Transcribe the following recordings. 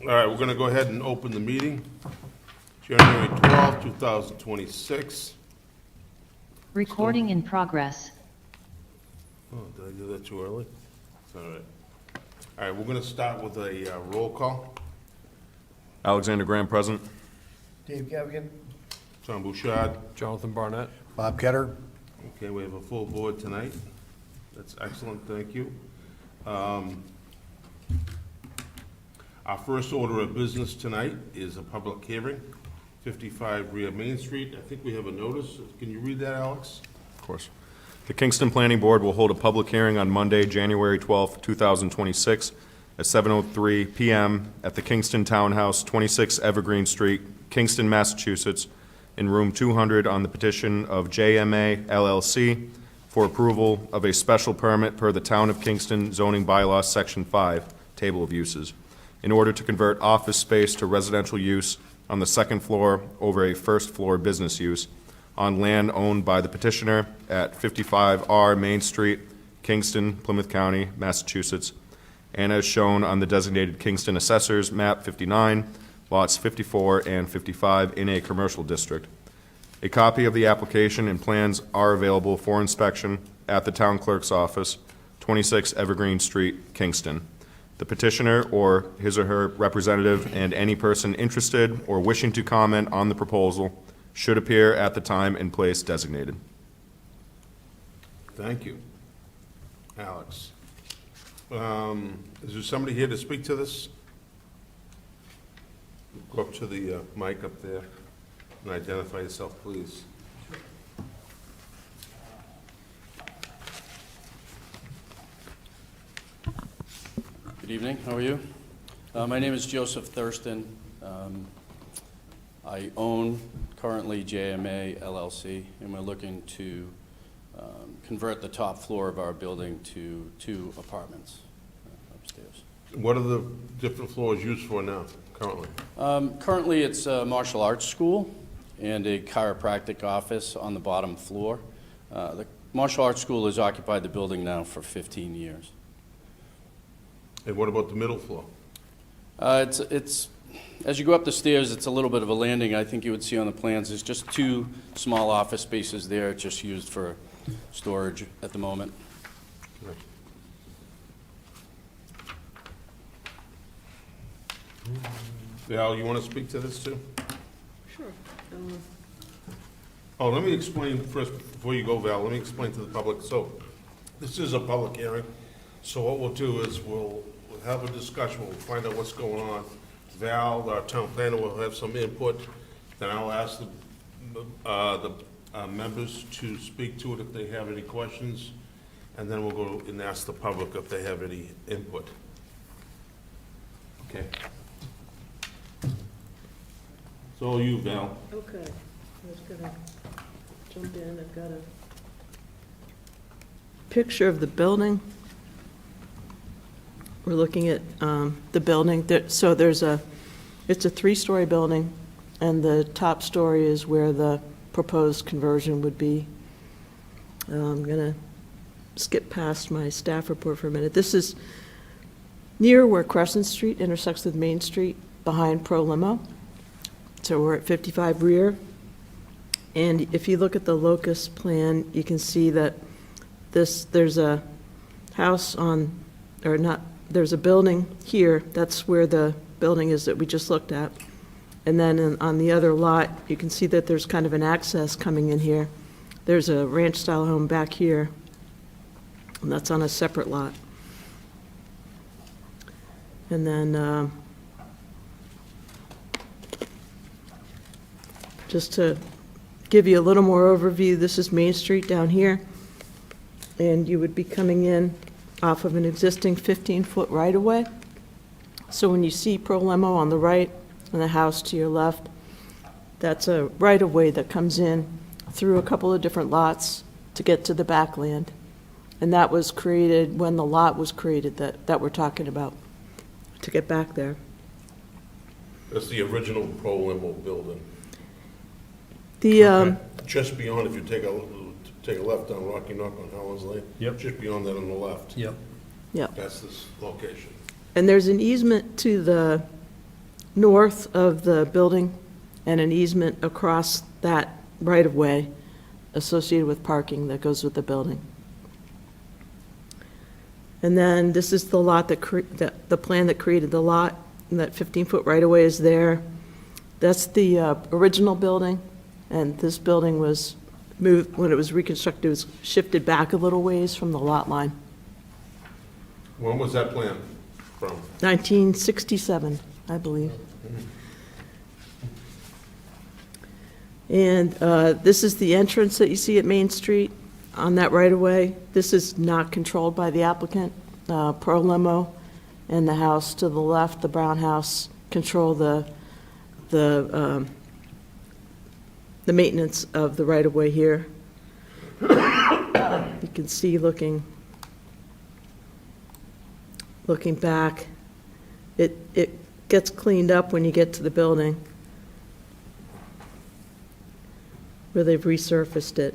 All right, we're going to go ahead and open the meeting. January 12th, 2026. Recording in progress. Oh, did I do that too early? It's all right. All right, we're going to start with a roll call. Alexander Graham, present. Dave Gavigan. Tom Bouchard. Jonathan Barnett. Bob Ketter. Okay, we have a full board tonight. That's excellent, thank you. Our first order of business tonight is a public hearing, 55 Rear Main Street. I think we have a notice. Can you read that, Alex? Of course. The Kingston Planning Board will hold a public hearing on Monday, January 12th, 2026, at 7:03 p.m. at the Kingston Townhouse, 26 Evergreen Street, Kingston, Massachusetts, in room 200 on the petition of JMA LLC for approval of a special permit per the Town of Kingston zoning bylaw, Section 5, Table of Uses, in order to convert office space to residential use on the second floor over a first floor business use on land owned by the petitioner at 55R Main Street, Kingston, Plymouth County, Massachusetts, and as shown on the designated Kingston Assessors Map 59, lots 54 and 55 in a commercial district. A copy of the application and plans are available for inspection at the Town Clerk's Office, 26 Evergreen Street, Kingston. The petitioner or his or her representative and any person interested or wishing to comment on the proposal should appear at the time and place designated. Thank you. Alex. Is there somebody here to speak to this? Go up to the mic up there and identify yourself, please. Good evening, how are you? My name is Joseph Thurston. I own currently JMA LLC, and we're looking to convert the top floor of our building to 2 apartments upstairs. What are the different floors used for now, currently? Currently, it's a martial arts school and a chiropractic office on the bottom floor. The martial arts school has occupied the building now for 15 years. And what about the middle floor? It's as you go up the stairs, it's a little bit of a landing. I think you would see on the plans. There's just 2 small office spaces there, just used for storage at the moment. Val, you want to speak to this too? Sure. Oh, let me explain first, before you go, Val, let me explain to the public. So, this is a public hearing, so what we'll do is we'll have a discussion, we'll find out what's going on. Val, our town planner, will have some input, then I'll ask the members to speak to it if they have any questions, and then we'll go and ask the public if they have any input. Okay. It's all you, Val. Okay, I was gonna jump in. I've got a picture of the building. We're looking at the building. So it's a 3-story building, and the top story is where the proposed conversion would be. I'm gonna skip past my staff report for a minute. This is near where Crescent Street intersects with Main Street, behind Pro Limo. So we're at 55 Rear. And if you look at the locus plan, you can see that there's a house there's a building here. That's where the building is that we just looked at. And then on the other lot, you can see that there's kind of an access coming in here. There's a ranch-style home back here, and that's on a separate lot. And then just to give you a little more overview, this is Main Street down here, and you would be coming in off of an existing 15-foot right-of-way. So when you see Pro Limo on the right and the house to your left, that's a right-of-way that comes in through a couple of different lots to get to the backland. And that was created when the lot was created that we're talking about, to get back there. That's the original Pro Limo building. The Just beyond, if you take a left down Rocky Knock on Howlands Lane. Yep. Just beyond that on the left. Yep. yeah. That's this location. And there's an easement to the north of the building and an easement across that right-of-way associated with parking that goes with the building. And then this is the lot the plan that created the lot, and that 15-foot right-of-way is there. That's the original building, and this building was moved, when it was reconstructed, it was shifted back a little ways from the lot line. When was that plan from? 1967, I believe. And this is the entrance that you see at Main Street on that right-of-way. This is not controlled by the applicant. Pro Limo and the house to the left, the brown house, control the maintenance of the right-of-way here. You can see looking back, it gets cleaned up when you get to the building, where they've resurfaced it.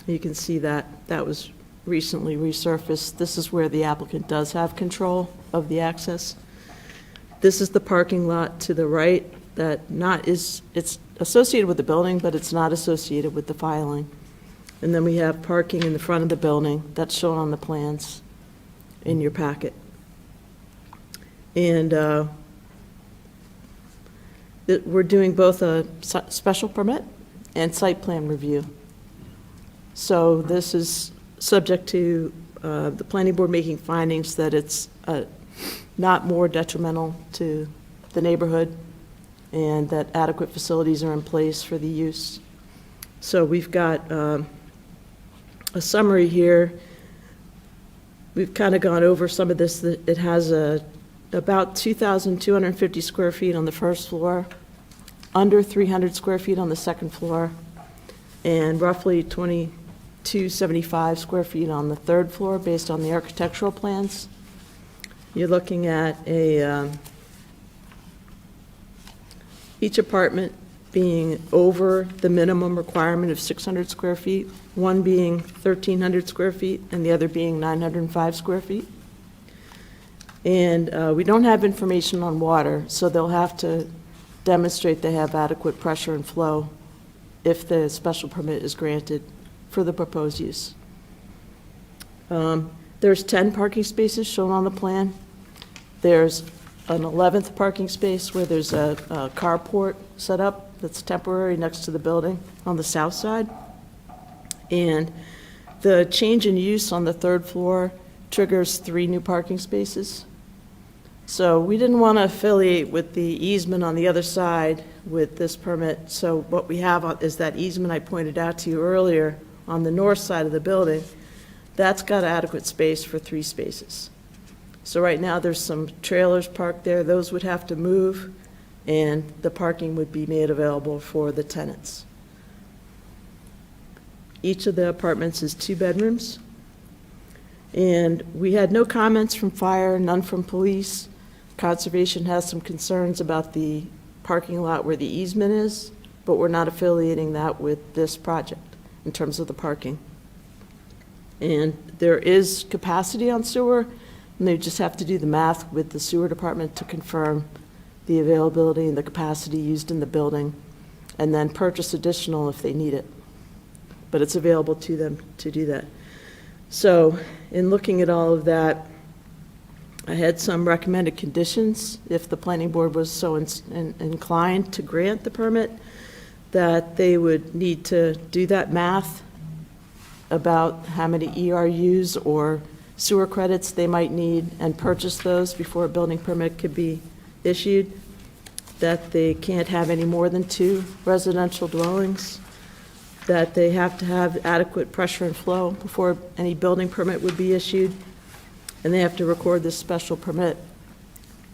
You can see that was recently resurfaced. This is where the applicant does have control of the access. This is the parking lot to the right that it's associated with the building, but it's not associated with the filing. And then we have parking in the front of the building that's shown on the plans in your packet. And we're doing both a special permit and site plan review. So this is subject to the planning board making findings that it's not more detrimental to the neighborhood and that adequate facilities are in place for the use. So we've got a summary here. We've kind of gone over some of this. It has about 2,250 square feet on the first floor, under 300 square feet on the second floor, and roughly 2,275 square feet on the third floor based on the architectural plans. You're looking at each apartment being over the minimum requirement of 600 square feet, one being 1,300 square feet and the other being 905 square feet. And we don't have information on water, so they'll have to demonstrate they have adequate pressure and flow if the special permit is granted for the proposed use. There's 10 parking spaces shown on the plan. There's an 11th parking space where there's a carport set up that's temporary next to the building on the south side. And the change in use on the third floor triggers 3 new parking spaces. So we didn't want to affiliate with the easement on the other side with this permit. So what we have is that easement I pointed out to you earlier on the north side of the building. That's got adequate space for 3 spaces. So right now, there's some trailers parked there. Those would have to move, and the parking would be made available for the tenants. Each of the apartments is 2 bedrooms. And we had no comments from fire, none from police. Conservation has some concerns about the parking lot where the easement is, but we're not affiliating that with this project in terms of the parking. And there is capacity on sewer, and they just have to do the math with the sewer department to confirm the availability and the capacity used in the building, and then purchase additional if they need it. But it's available to them to do that. So in looking at all of that, I had some recommended conditions, if the planning board was so inclined to grant the permit, that they would need to do that math about how many ERUs or sewer credits they might need and purchase those before a building permit could be issued, that they can't have any more than 2 residential dwellings, that they have to have adequate pressure and flow before any building permit would be issued, and they have to record this special permit.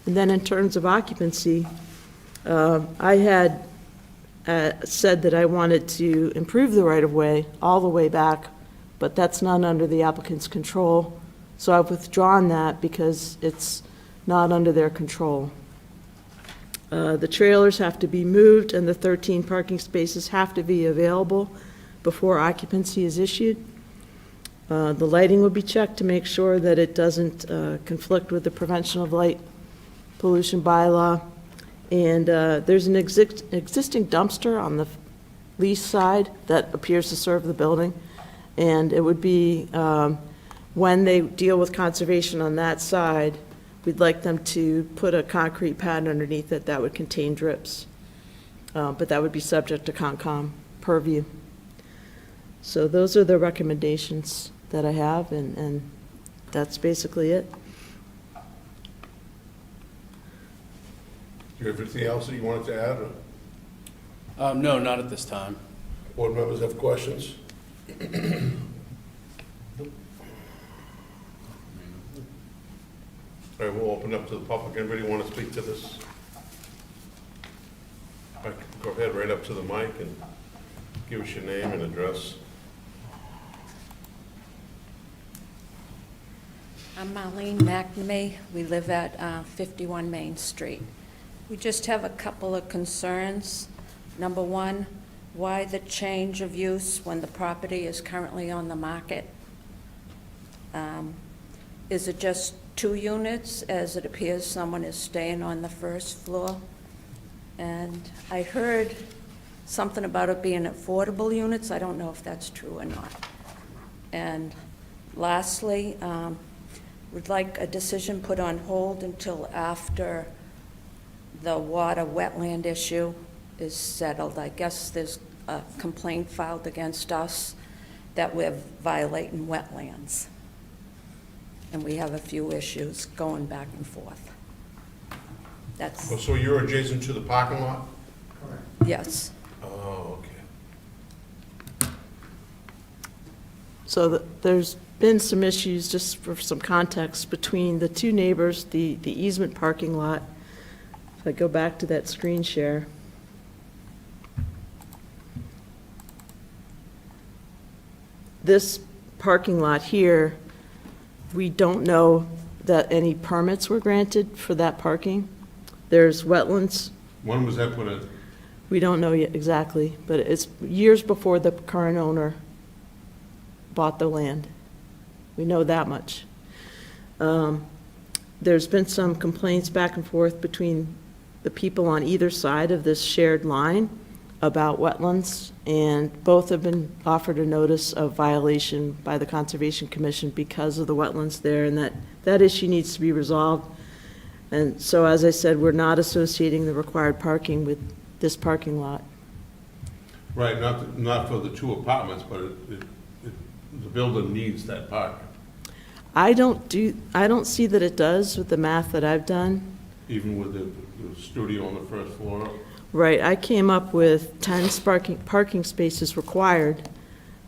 And then in terms of occupancy, I had said that I wanted to improve the right-of-way all the way back, but that's not under the applicant's control. So I've withdrawn that because it's not under their control. The trailers have to be moved, and the 13 parking spaces have to be available before occupancy is issued. The lighting will be checked to make sure that it doesn't conflict with the prevention of light pollution bylaw. And there's an existing dumpster on the least side that appears to serve the building. And it would be, when they deal with conservation on that side, we'd like them to put a concrete pad underneath it that would contain drips. But that would be subject to Concom purview. So those are the recommendations that I have, and that's basically it. Do you have anything else that you wanted to add? Or No, not at this time. board members have questions? All right, we'll open up to the public. Anybody want to speak to this? All right, go ahead, right up to the mic and give us your name and address. I'm Marlene McNamee. We live at 51 Main Street. We just have a couple of concerns. Number one, why the change of use when the property is currently on the market? Is it just 2 units, as it appears someone is staying on the first floor? And I heard something about it being affordable units. I don't know if that's true or not. And lastly, would like a decision put on hold until after the water wetland issue is settled. I guess there's a complaint filed against us that we're violating wetlands. And we have a few issues going back and forth. That's, Oh, so you're adjacent to the parking lot? yes. Oh, okay. So there's been some issues, just for some context, between the 2 neighbors, the easement parking lot. If I go back to that screen share. This parking lot here, we don't know that any permits were granted for that parking. There's wetlands. When was that put in? We don't know yet exactly, but it's years before the current owner bought the land. We know that much. There's been some complaints back and forth between the people on either side of this shared line about wetlands, and both have been offered a notice of violation by the Conservation Commission because of the wetlands there, and that issue needs to be resolved. And so, as I said, we're not associating the required parking with this parking lot. Right, not for the 2 apartments, but the building needs that parking, I don't see that it does with the math that I've done. even with the studio on the first floor. Right, I came up with 10 parking spaces required,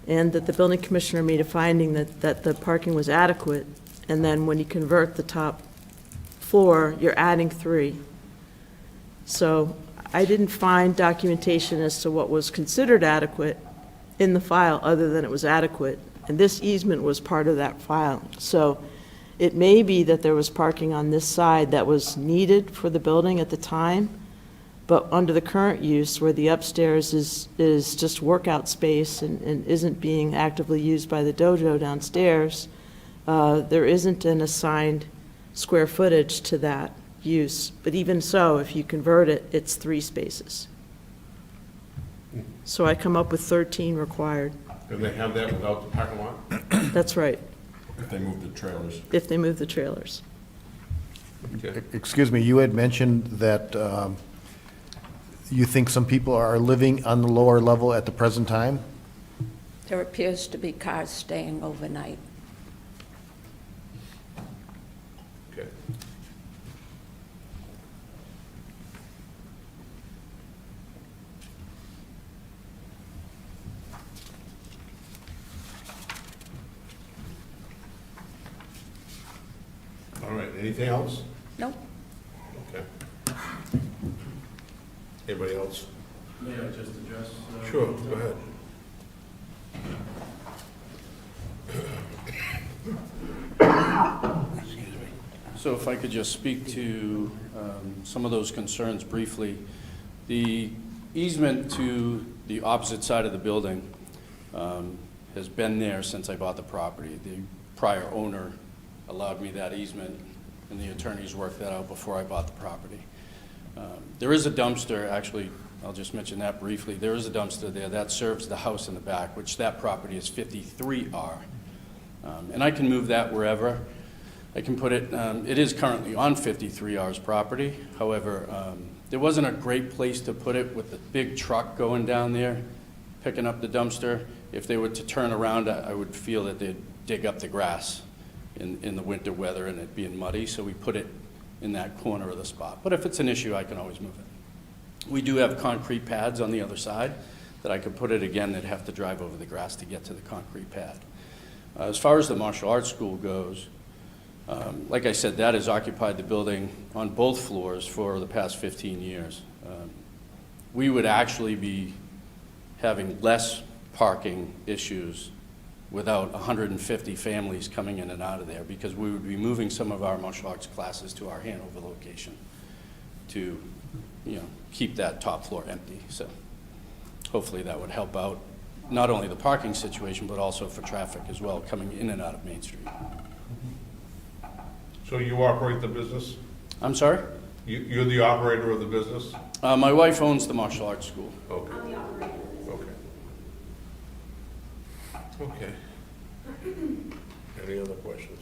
and that the building commissioner made a finding that the parking was adequate, and then when you convert the top floor, you're adding 3. So I didn't find documentation as to what was considered adequate in the file, other than it was adequate, and this easement was part of that file. So it may be that there was parking on this side that was needed for the building at the time, but under the current use, where the upstairs is just workout space and isn't being actively used by the dojo downstairs, there isn't an assigned square footage to that use. But even so, if you convert it, it's 3 spaces. So I come up with 13 required. And they have that without the parking lot? That's right, If they move the trailers. if they move the trailers. Okay. Excuse me, you had mentioned that you think some people are living on the lower level at the present time? There appears to be cars staying overnight. Okay. All right, anything else? Nope. Okay. Anybody else? May I just address? Sure, go ahead. So if I could just speak to some of those concerns briefly. The easement to the opposite side of the building has been there since I bought the property. The prior owner allowed me that easement, and the attorneys worked that out before I bought the property. There is a dumpster, actually, I'll just mention that briefly. There is a dumpster there that serves the house in the back, which that property is 53R. And I can move that wherever. I can put it, it is currently on 53R's property. However, there wasn't a great place to put it with the big truck going down there, picking up the dumpster. If they were to turn around, I would feel that they'd dig up the grass in the winter weather and it being muddy, so we put it in that corner of the spot. But if it's an issue, I can always move it. We do have concrete pads on the other side that I could put it again. They'd have to drive over the grass to get to the concrete pad. As far as the martial arts school goes, like I said, that has occupied the building on both floors for the past 15 years. We would actually be having less parking issues without 150 families coming in and out of there, because we would be moving some of our martial arts classes to our Hanover location to, keep that top floor empty. So hopefully that would help out not only the parking situation, but also for traffic as well, coming in and out of Main Street. So you operate the business? I'm sorry? You're the operator of the business? My wife owns the martial arts school. Okay. Okay. Any other questions?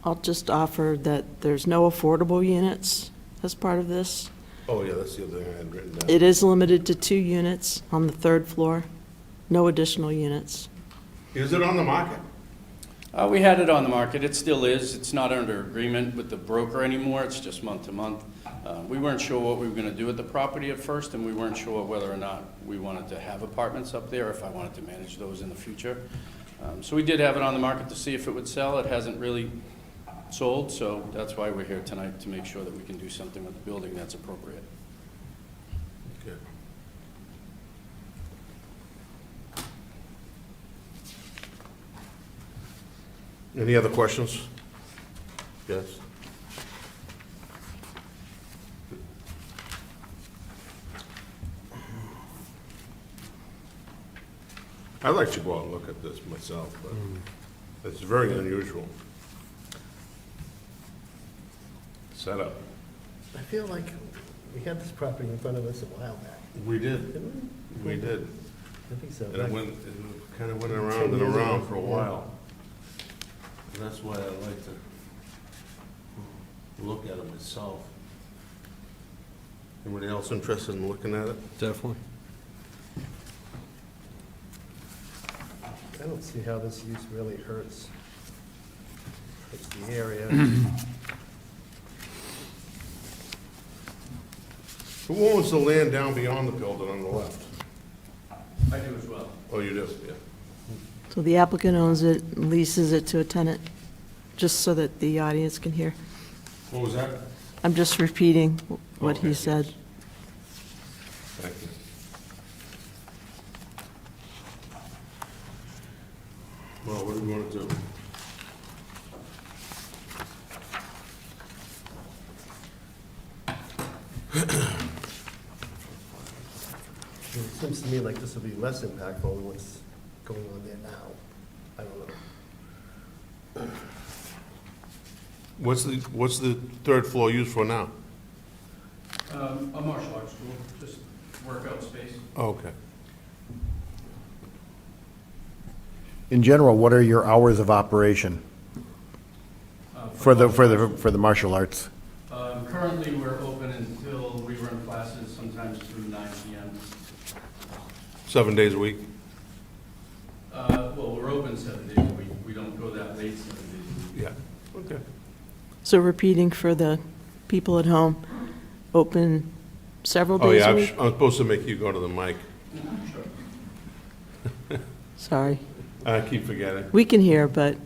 I'll just offer that there's no affordable units as part of this. Oh, yeah, that's the other thing I had written down. It is limited to 2 units on the 3rd floor, no additional units. Is it on the market? We had it on the market. It still is. It's not under agreement with the broker anymore. It's just month to month. We weren't sure what we were going to do with the property at first, and we weren't sure whether or not we wanted to have apartments up there, or if I wanted to manage those in the future. So we did have it on the market to see if it would sell. It hasn't really sold, so that's why we're here tonight, to make sure that we can do something with the building that's appropriate. Okay. Any other questions? Yes? I'd like to go out and look at this myself, but it's very unusual setup. I feel like we had this property in front of us a while back, We did, didn't we? we did. I think so. And it kind of went around and around for a while. And that's why I like to look at it myself. Anybody else interested in looking at it? Definitely. I don't see how this use really hurts the area. Who owns the land down beyond the building on the left? I do as well. Oh, you do, yeah. So the applicant owns it, leases it to a tenant, just so that the audience can hear. What was that? I'm just repeating what Okay, he said. yes. Thank you. Well, what do we want to do? It seems to me like this will be less impactful than what's going on there now. I don't know. What's the third floor used for now? A martial arts school, just workout space. Oh, okay. In general, what are your hours of operation for the martial arts? Currently, we're open until we run classes sometimes through 9 p.m. 7 days a week? Well, we're open 7 days a week. We don't go that late 7 days a week. Yeah. Okay. So repeating for the people at home, open several Oh, days yeah, a week? I'm supposed to make you go to the mic. Sorry. I keep forgetting. We can hear, but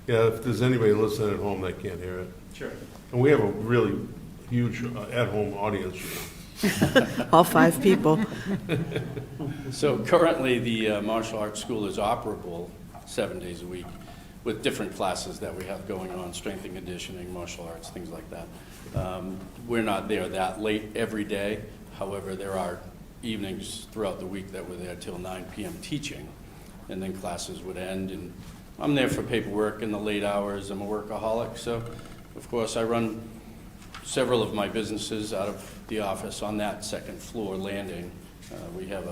Yeah, if there's anybody listening at home that can't hear it. Sure. And we have a really huge at-home audience. all 5 people. So currently, the martial arts school is operable 7 days a week with different classes that we have going on, strength and conditioning, martial arts, things like that. We're not there that late every day. However, there are evenings throughout the week that we're there till 9 p.m. teaching, and then classes would end. And I'm there for paperwork in the late hours. I'm a workaholic, so of course I run several of my businesses out of the office on that second floor landing. We have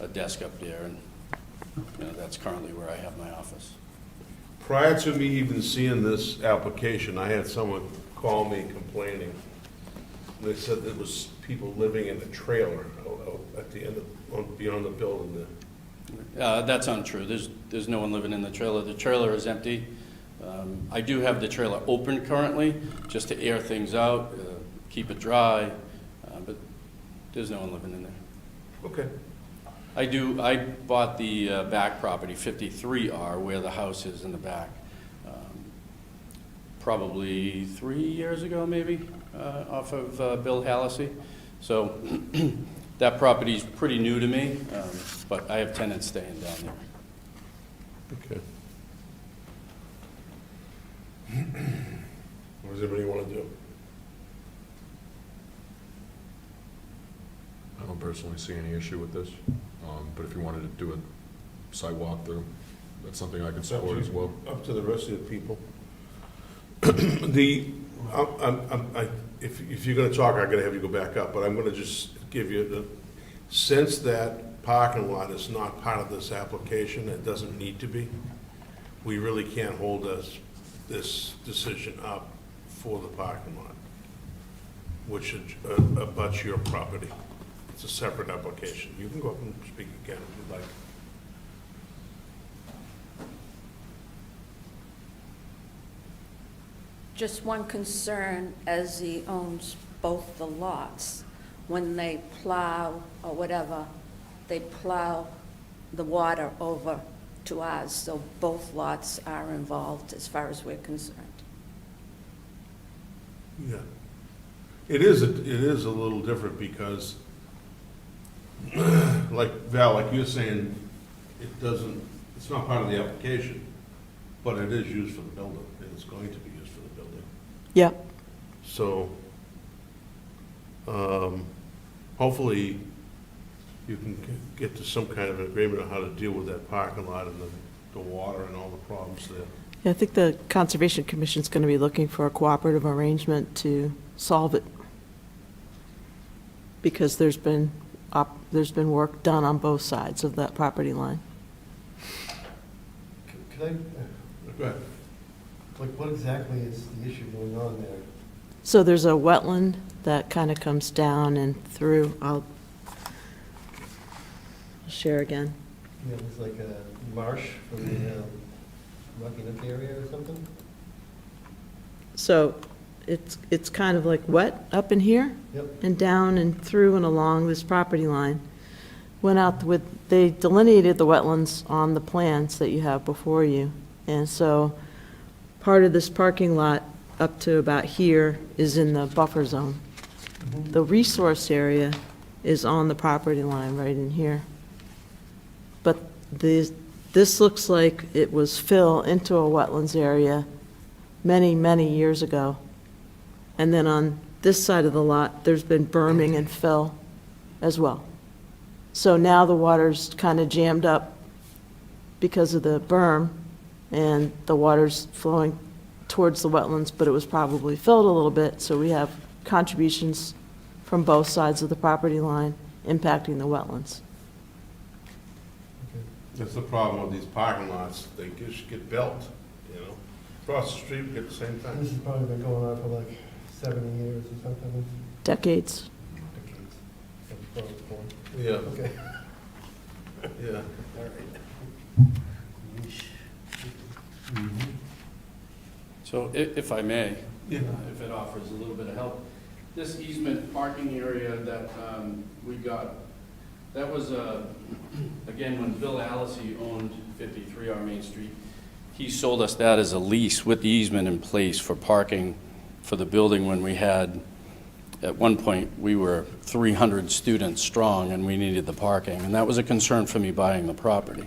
a desk up there, and that's currently where I have my office. Prior to me even seeing this application, I had someone call me complaining. They said there was people living in a trailer out at the end of, beyond the building there. That's untrue. There's no one living in the trailer. The trailer is empty. I do have the trailer open currently, just to air things out, keep it dry, but there's no one living in there. Okay. I bought the back property, 53R, where the house is in the back, probably 3 years ago, maybe, off of Bill Hallisey. So that property's pretty new to me, but I have tenants staying down there. Okay. What does everybody want to do? I don't personally see any issue with this, but if you wanted to do a site walkthrough, that's something I could support as well. Up to the rest of the people. If you're gonna talk, I'm gonna have you go back up, but I'm gonna just give you since that parking lot is not part of this application, it doesn't need to be, we really can't hold this decision up for the parking lot, which abuts your property. It's a separate application. You can go up and speak again if you'd like. Just one concern, as he owns both the lots, when they plow or whatever, they plow the water over to ours, so both lots are involved as far as we're concerned. Yeah. It is a little different because, like Val, like you're saying, it's not part of the application, but it is used for the building, and it's going to be used for the building. Yep. So, hopefully, you can get to some kind of agreement on how to deal with that parking lot and the water and all the problems there. Yeah, I think the Conservation Commission's going to be looking for a cooperative arrangement to solve it, because there's been work done on both sides of that property line. Can Go ahead. what exactly is the issue going on there? So there's a wetland that kind of comes down and through. I'll share again. You know, there's like a marsh from the Rocky Neck area or something? So it's kind of like wet up in here Yep. and down and through and along this property line. They delineated the wetlands on the plans that you have before you. And so part of this parking lot up to about here is in the buffer zone. The resource area is on the property line right in here. But this looks like it was fill into a wetlands area many, many years ago. And then on this side of the lot, there's been berming and fill as well. So now the water's kind of jammed up because of the berm, and the water's flowing towards the wetlands, but it was probably filled a little bit, so we have contributions from both sides of the property line impacting the wetlands. That's the problem with these parking lots, they just get built, Across the street, we get the same This thing. has probably been going on for like 70 years or something. Decades. Decades. That's what I was born. Yeah, Okay. yeah. All right. So if I may, Yeah. if it offers a little bit of help, this easement parking area that we got, that was, again, when Bill Hallisey owned 53R Main Street, he sold us that as a lease with the easement in place for parking for the building when we had, at one point, we were 300 students strong and we needed the parking, and that was a concern for me buying the property.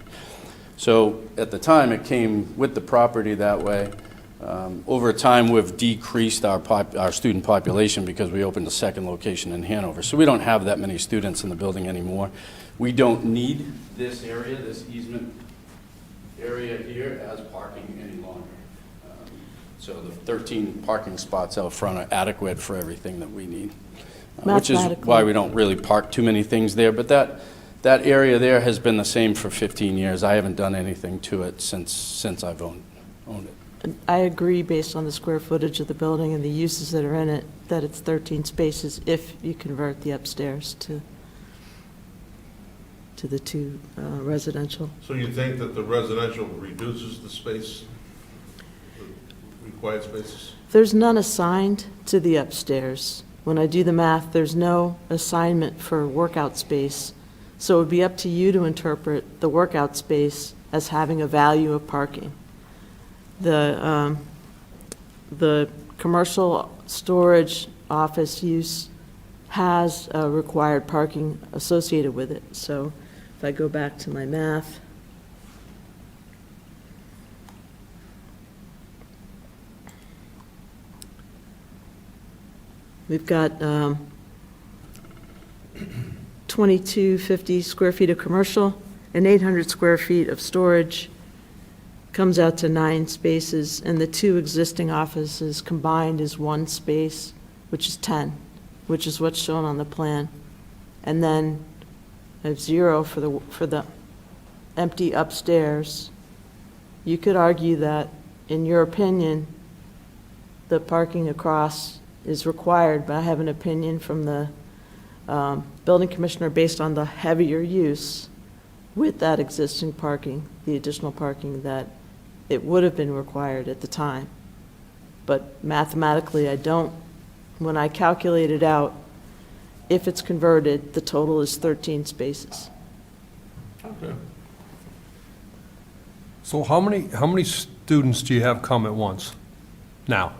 So at the time, it came with the property that way. Over time, we've decreased our student population because we opened a second location in Hanover. So we don't have that many students in the building anymore. We don't need this area, this easement area here, as parking any longer. So the 13 parking spots out front are adequate for everything that we need, which is Mathematically. why we don't really park too many things there. But that area there has been the same for 15 years. I haven't done anything to it since I've owned it. I agree, based on the square footage of the building and the uses that are in it, that it's 13 spaces if you convert the upstairs to the two residential. So you think that the residential reduces the space, the required spaces? There's none assigned to the upstairs. When I do the math, there's no assignment for workout space. So it would be up to you to interpret the workout space as having a value of parking. The commercial storage office use has required parking associated with it. So if I go back to my math, we've got 2250 square feet of commercial and 800 square feet of storage. Comes out to 9 spaces, and the two existing offices combined is 1 space, which is 10, which is what's shown on the plan. And then I have 0 for the empty upstairs. You could argue that, in your opinion, the parking across is required, but I have an opinion from the building commissioner based on the heavier use with that existing parking, the additional parking, that it would have been required at the time. But mathematically, when I calculate it out, if it's converted, the total is 13 spaces. Okay. So how many students do you have come at once now?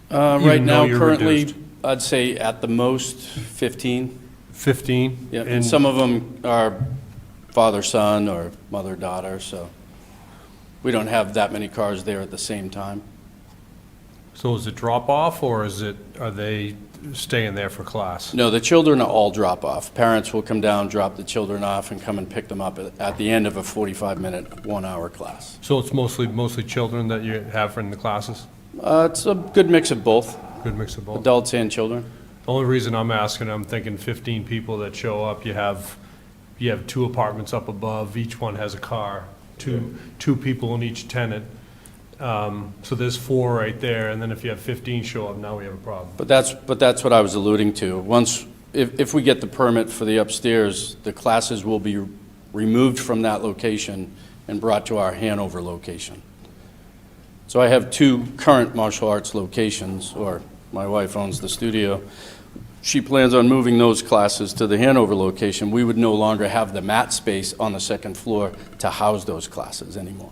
Right Even though now, you're currently, reduced. I'd say at the most 15. 15? Yeah, and some of them are father-son or mother-daughter, so we don't have that many cars there at the same time. So is it drop-off, or are they staying there for class? No, the children are all drop-off. Parents will come down, drop the children off, and come and pick them up at the end of a 45-minute, 1-hour class. So it's mostly children that you have in the classes? It's a good mix of both, Good mix of both? adults and children. The only reason I'm asking, I'm thinking 15 people that show up, you have 2 apartments up above, each one has a car, two people in each tenant. So there's 4 right there, and then if you have 15 show up, now we have a problem. But that's what I was alluding to. If we get the permit for the upstairs, the classes will be removed from that location and brought to our Hanover location. So I have 2 current martial arts locations, or my wife owns the studio. She plans on moving those classes to the Hanover location. We would no longer have the mat space on the second floor to house those classes anymore.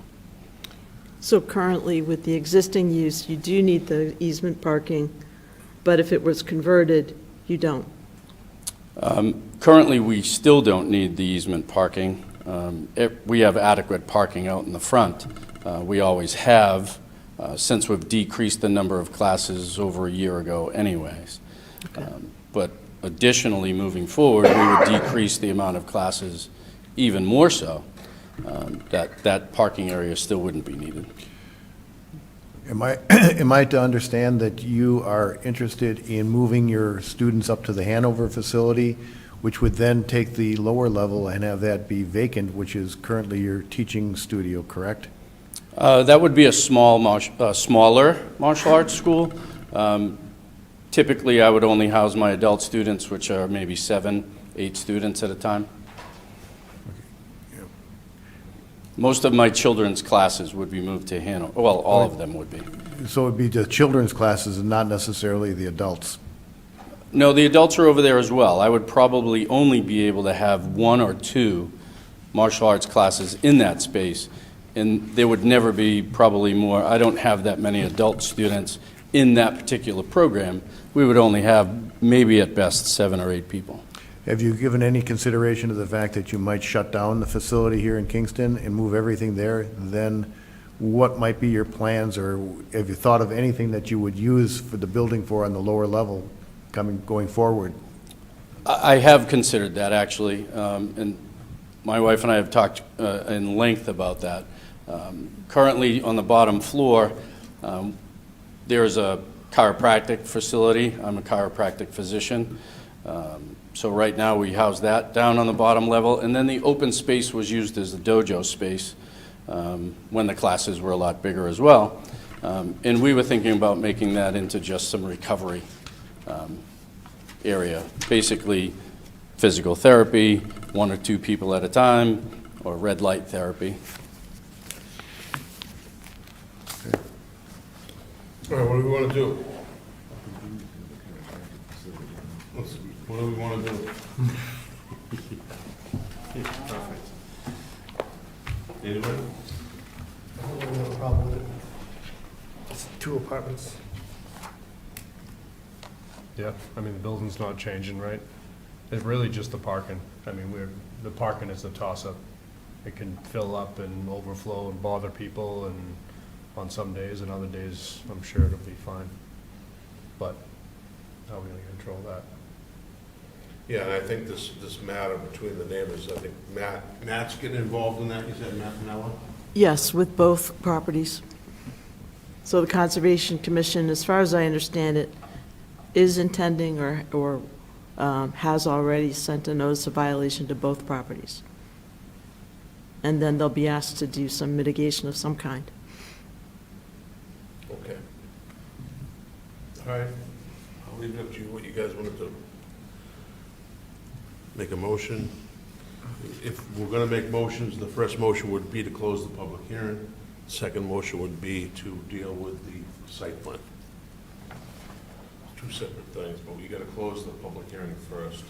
So currently, with the existing use, you do need the easement parking, but if it was converted, you don't. Currently, we still don't need the easement parking. We have adequate parking out in the front. We always have, since we've decreased the number of classes over a year ago anyways. But additionally, moving forward, we would decrease the amount of classes even more so. That parking area still wouldn't be needed. Am I to understand that you are interested in moving your students up to the Hanover facility, which would then take the lower level and have that be vacant, which is currently your teaching studio, correct? That would be a smaller martial arts school. Typically, I would only house my adult students, which are maybe 7, 8 students at a time. Most of my children's classes would be moved to Hanover. Well, all of them would be. So it'd be the children's classes and not necessarily the adults? No, the adults are over there as well. I would probably only be able to have 1 or 2 martial arts classes in that space, and there would never be probably more. I don't have that many adult students in that particular program. We would only have maybe at best 7 or 8 people. Have you given any consideration to the fact that you might shut down the facility here in Kingston and move everything there? Then what might be your plans, or have you thought of anything that you would use for the building for on the lower level going forward? I have considered that, actually, and my wife and I have talked in length about that. Currently, on the bottom floor, There's a chiropractic facility. I'm a chiropractic physician. So right now, we house that down on the bottom level. And then the open space was used as the dojo space when the classes were a lot bigger as well. And we were thinking about making that into just some recovery area. Basically, physical therapy, 1 or 2 people at a time, or red light therapy. All right, what do we want to do? What do we want to do? Anybody? I don't really have a problem with it. It's 2 apartments. Yeah, I mean, the building's not changing, right? It's really just the parking. I mean, the parking is a toss-up. It can fill up and overflow and bother people, and on some days, and other days, I'm sure it'll be fine. But how are we gonna control that? Yeah, and I think this matter between the neighbors, I think Matt's getting involved in that, you said, Matt Manella? Yes, with both properties. So the Conservation Commission, as far as I understand it, is intending or has already sent a notice of violation to both properties. And then they'll be asked to do some mitigation of some kind. Okay. All right, I'll leave it up to you, what you guys want to do. Make a motion. If we're going to make motions, the first motion would be to close the public hearing. The second motion would be to deal with the site plan. 2 separate things, but we got to close the public hearing first.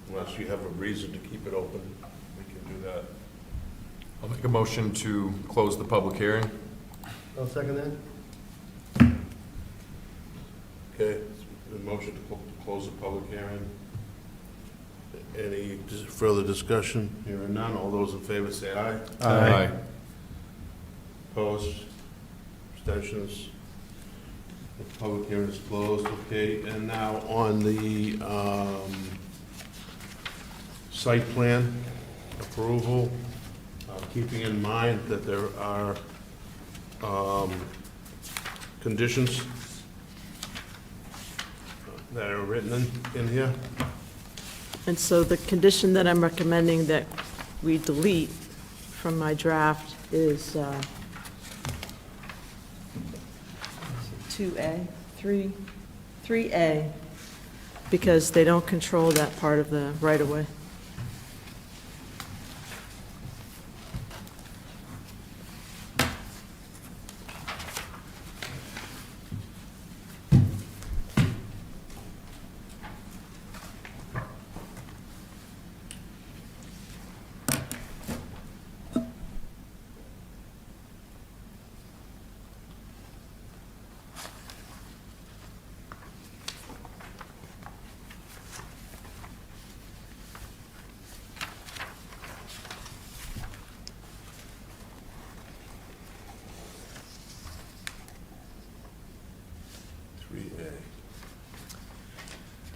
Unless you have a reason to keep it open, we can do that. I'll make a motion to close the public hearing. I'll second that. Okay, the motion to close the public hearing. Any further discussion? Hearing none, all those in favor say aye. Aye. Opposed? Abstentions? The public hearing is closed, okay, and now on the site plan approval, keeping in mind that there are conditions that are written in here. And so the condition that I'm recommending that we delete from my draft is 2A, 3A, because they don't control that part of the right-of-way.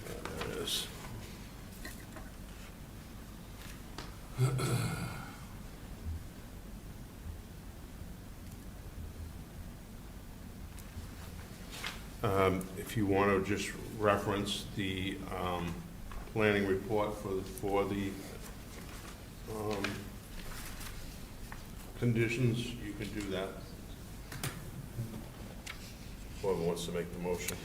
There it is. If you want to just reference the planning report for the conditions, you can do that. Whoever wants to make the motion.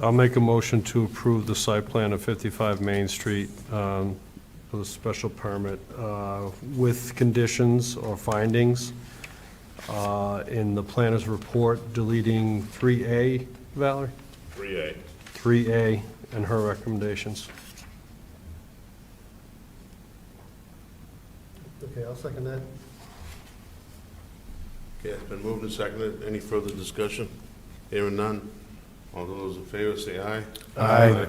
I'll make a motion to approve the site plan of 55 Main Street for the special permit with conditions or findings in the planner's report, deleting 3A, Valerie? 3A. 3A and her recommendations. Okay, I'll second that. Okay, it's been moved and seconded. Any further discussion? Hearing none. All those in favor say aye. Aye.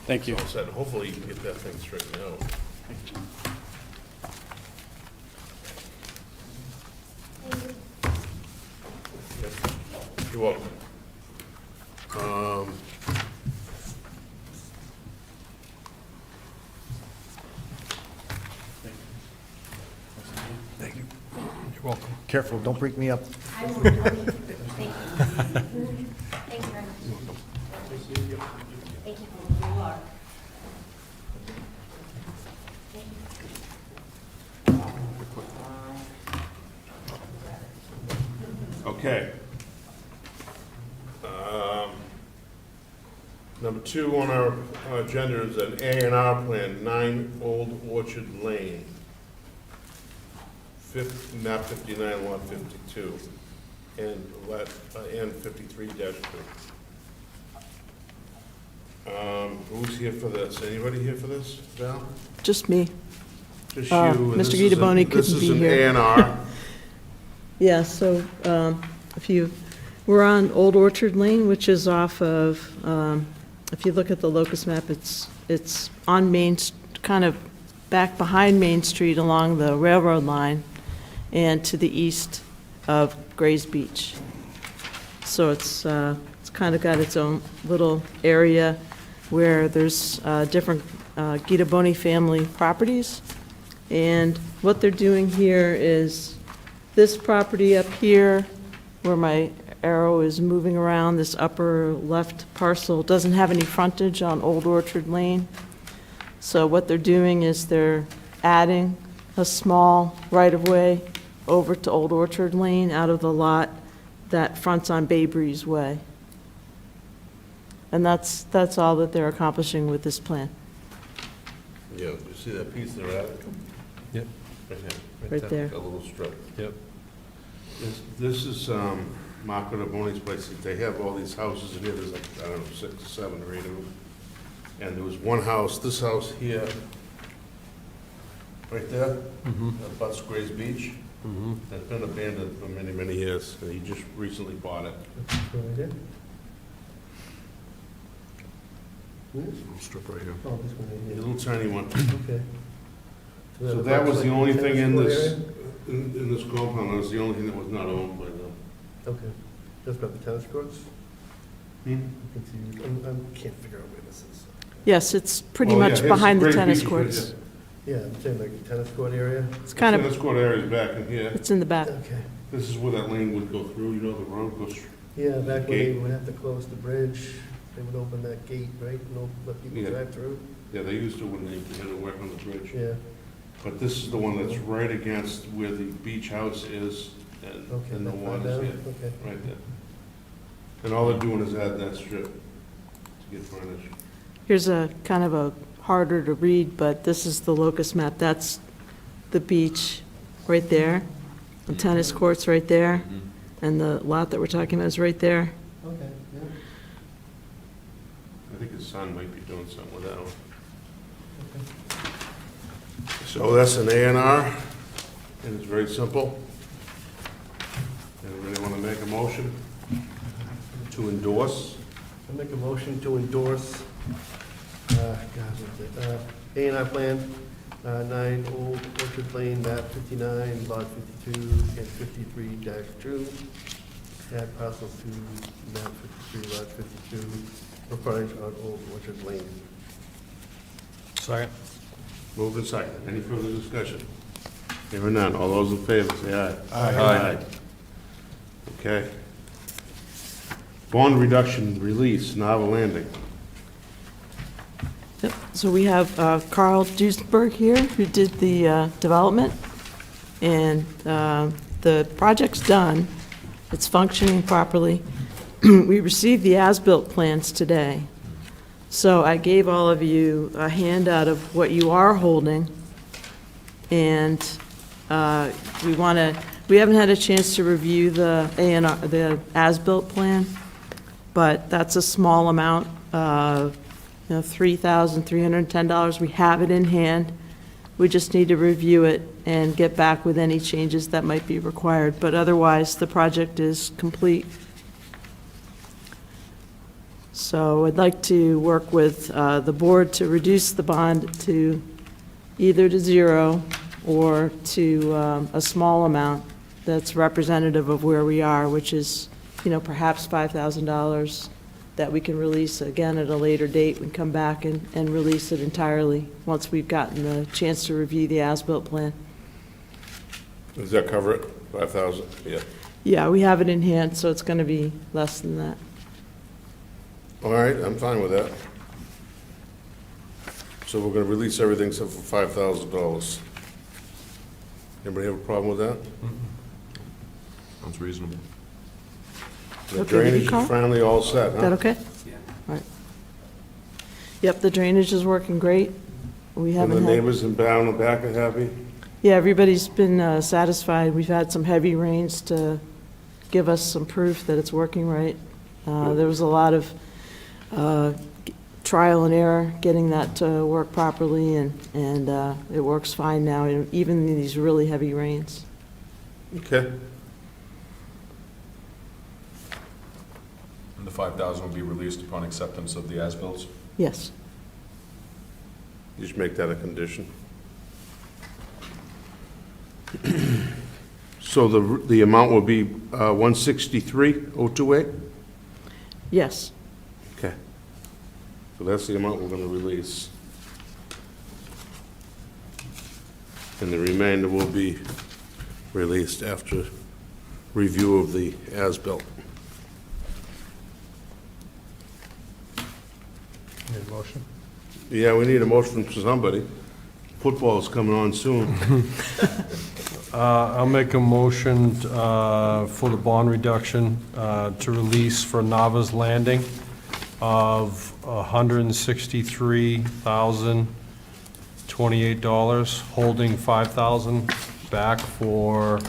Thank you. All set. Hopefully you can get that thing straightened out. You're welcome. You're welcome. Careful, don't break me up. I will, thank you. Thank you very much. Thank you. You are. Okay. Number 2 on our agenda is an A&R plan, 9 Old Orchard Lane. Map 59, lot 52, and 53-2. Who's here for this? Anybody here for this, Val? Just me. Just Uh, you. and Mr. this is an- Guidoboni couldn't be here. This is an A&R. Yeah, so we're on Old Orchard Lane, which is off of, if you look at the locus map, it's on kind of back behind Main Street along the railroad line and to the east of Gray's Beach. So it's kind of got its own little area where there's different Guidoboni family properties. And what they're doing here is this property up here, where my arrow is moving around, this upper left parcel, doesn't have any frontage on Old Orchard Lane. So what they're doing is they're adding a small right-of-way over to Old Orchard Lane out of the lot that fronts on Bay Breeze Way. And that's all that they're accomplishing with this plan. Yeah, you see that piece they're at? Yep. Right here. Right there. A little strip. Yep. This is Mark Guidoboni's place. They have all these houses in here. There's like, I don't know, 6 or 7 or 8 of them. And there was one house, this house here, right there, that butts Gray's Beach. That's been abandoned for many, many years, and he just recently bought it. Right there? Little strip right here. Oh, this one A right here. little tiny one. Okay. So that was the only thing in Tennis this, court in this compound, that was the only thing that was not owned by them. area? Okay, just about the tennis courts? Hmm? I'm confused. I can't figure out where this is. Yes, it's pretty Oh, yeah, much here's behind the Gray's tennis Beach right courts. here. Yeah, I'm saying like the tennis court area? It's kind of, Tennis court area's back in here. it's in the back. Okay. This is where that lane would go through, you know, the road goes, Yeah, back when they Gate. would have to close the bridge, they would open that gate, right, and let people Yeah. drive through? yeah, they used to when they had to work on the bridge. Yeah, But this is the one that's right against where the beach house is and, okay. and the that far water's down? here, Okay. right there. And all they're doing is adding that strip to get frontage. Here's a kind of a harder to read, but this is the locus map. That's the beach right there, the tennis courts right there, and the lot that we're talking about is right there. Okay, yeah. I think his son might be doing something with that one. So that's an A&R, and it's very simple. Anybody want to make a motion to endorse? I make a motion to endorse, A&R plan, 9 Old Orchard Lane, map 59, lot 52 and 53-2. Add parcel to map 53, lot 52, for frontage on Old Orchard Lane. Second. Moved and second. Any further discussion? Hearing none. All those in favor, say aye. Aye. Okay. Bond reduction release, Nava Landing. Yep. So we have Carl Duesenberg here, who did the development, and the project's done. It's functioning properly. We received the as-built plans today. So I gave all of you a handout of what you are holding, and we haven't had a chance to review the A&R, the as-built plan, but that's a small amount, $3,310. We have it in hand. We just need to review it and get back with any changes that might be required, but otherwise, the project is complete. So I'd like to work with the board to reduce the bond to either to zero or to a small amount that's representative of where we are, which is, perhaps $5,000 that we can release again at a later date and come back and release it entirely once we've gotten the chance to review the as-built plan. Does that cover it? 5,000? Yeah. Yeah, we have it in hand, so it's going to be less than that. All right, I'm fine with that. So we're gonna release everything except for $5,000. Anybody have a problem with that? Sounds reasonable. The Okay with you, drainage is Carl? finally all set, Is that huh? okay? All right. Yep, the drainage is working great. We And haven't the had, neighbors in down the back are happy? yeah, everybody's been satisfied. We've had some heavy rains to give us some proof that it's working right. There was a lot of trial and error getting that to work properly, and it works fine now, even in these really heavy rains. Okay. And the 5,000 will be released upon acceptance of the as-bills? Yes. You just make that a condition. So the amount will be 163,028? Yes. Okay. So that's the amount we're gonna release. And the remainder will be released after review of the as-built. Need a motion? Yeah, we need a motion from somebody. Football's coming on soon. I'll make a motion for the bond reduction to release for Nava's Landing of $163,028, holding $5,000 back for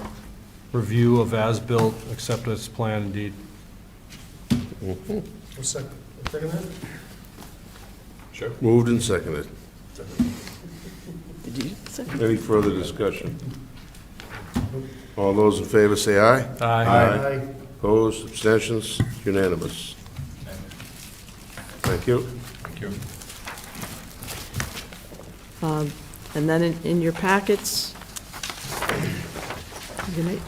review of as-built acceptance plan and deed. Second that? Sure. Moved and seconded. Did you second? Any further discussion? All those in favor say aye. Aye. Opposed, abstentions, unanimous. Thank you. Thank you. And then in your packets, good night.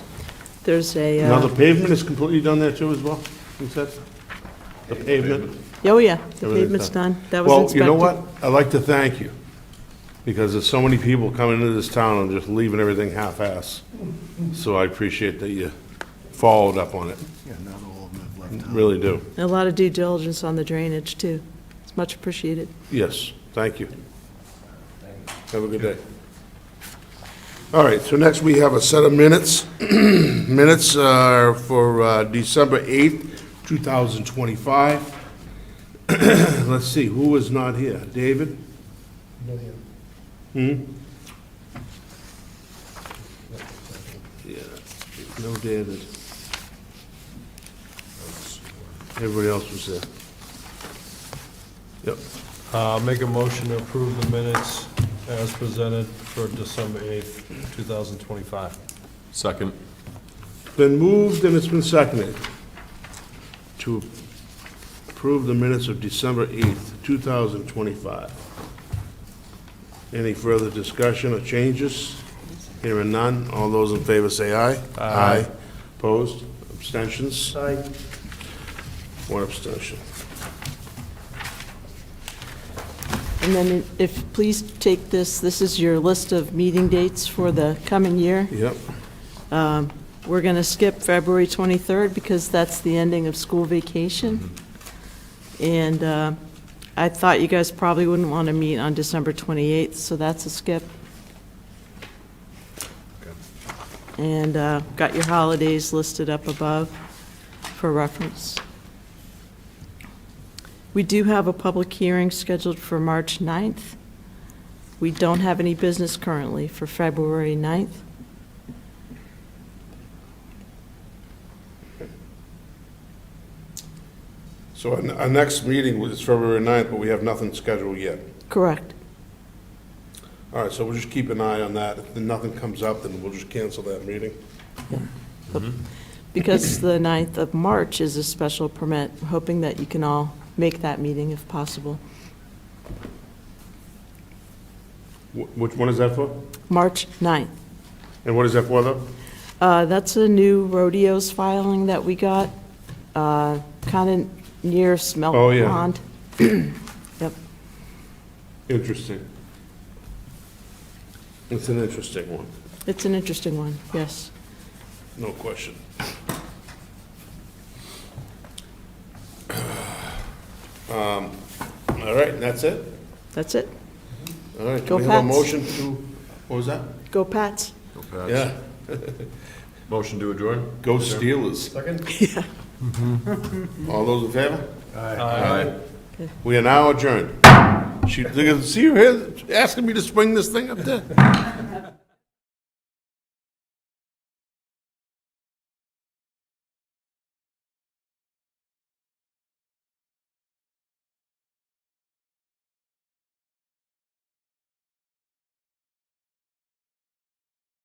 There's a, Now, the pavement is completely done there too as well, you said? The pavement? oh yeah, the Everything's pavement's done. done. That was Well, inspected. you know what? I'd like to thank you, because there's so many people coming into this town and just leaving everything half-ass. So I appreciate that you followed up on it. Yeah, not all of them have left town. Really do. And a lot of due diligence on the drainage, too. It's much appreciated. Yes, thank you. Have a good day. All right, so next we have a set of minutes. Minutes are for December 8th, 2025. Let's see, who is not here? David? Hmm? Yeah, no David. Everybody else was there. Yep. Make a motion to approve the minutes as presented for December 8th, 2025. Second. Been moved and it's been seconded to approve the minutes of December 8th, 2025. Any further discussion or changes? Hearing none, all those in favor say aye. Aye. Opposed? Abstentions? Aye. One abstention. And then if, please take this is your list of meeting dates for the coming year. Yep. We're going to skip February 23rd because that's the ending of school vacation. And I thought you guys probably wouldn't want to meet on December 28th, so that's a skip. And got your holidays listed up above for reference. We do have a public hearing scheduled for March 9th. We don't have any business currently for February 9th. So our next meeting is February 9th, but we have nothing scheduled yet. Correct. All right, so we'll just keep an eye on that. If nothing comes up, then we'll just cancel that meeting. Because the 9th of March is a special permit, hoping that you can all make that meeting if possible. Which one is that for? March 9th. And what is that for, though? That's a new rodeos filing that we got, kind of near Smelt Oh, yeah. Pond. Yep. Interesting. It's an interesting one. It's an interesting one, yes. No question. All right, and that's it? That's it. All right, do Go we have a Pats. motion to, what was that? Go Pats. Yeah, Motion to adjourn? go Steelers. Second? All those in favor? Aye. We are now adjourned. See you here asking me to swing this thing up there?